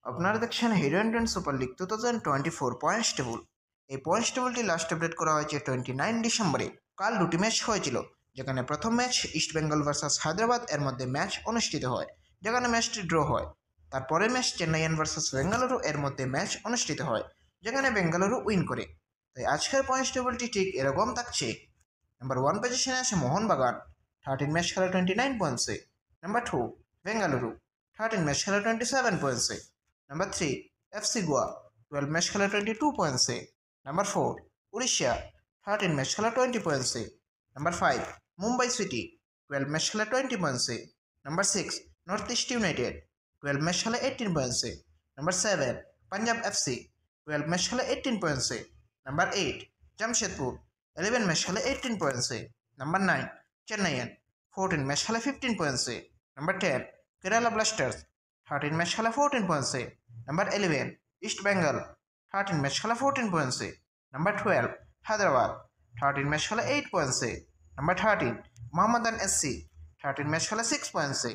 আপনারা দেখছেন Hero and super league 2024 points table. এই পয়েন্টস টেবলটি লাস্ট আপডেট করা হয়েছে 29 ডিসেম্বরে। কাল দুটি ম্যাচ হয়েছিল, যেখানে প্রথম match east Bengal versus Hyderabad এর মধ্যে ম্যাচ অনুষ্ঠিত হয়, যেখানে ম্যাচটি ড্র হয়। তারপরের ম্যাচ চেন্নাইয়ান ভার্সেস বেঙ্গালুরু এর মধ্যে ম্যাচ অনুষ্ঠিত হয়, যেখানে বেঙ্গালুরু উইন করে। তাই আজকের পয়েন্টস টেবলটি ঠিক এরকম থাকছে। নাম্বার 1 পজিশনে আছে মোহনবাগান, 13 ম্যাচ খেলা 29 পয়েন্টসে। নাম্বার 2 বেঙ্গালুরু, 13 ম্যাচ খেলা 27 পয়েন্টসে। Number 3, FC Goa, 12 match খেলা 22 points এ। Number 4, Odisha, 13 match খেলা 20 points এ। Number 5, Mumbai City, 12 match খেলা 20 points এ। Number 6, North East United, 12 match খেলা 18 points এ। Number 7, Punjab FC, 12 match খেলা 18 points এ। Number 8, Jamshedpur, 11 match খেলা 18 points এ। Number 9, Chennaiyan, 14 match খেলা 15 points এ। Number 10, Kerala Blasters, 13 match খেলা 14 পয়েন্টসে। Number 11 east Bengal, 13 match খেলা 14 পয়েন্টসে। Number 12 Hyderabad, 13 match খেলা 8 পয়েন্টসে। Number 13 মোহাম্মদান SC, 13 match খেলা 6 পয়েন্টসে।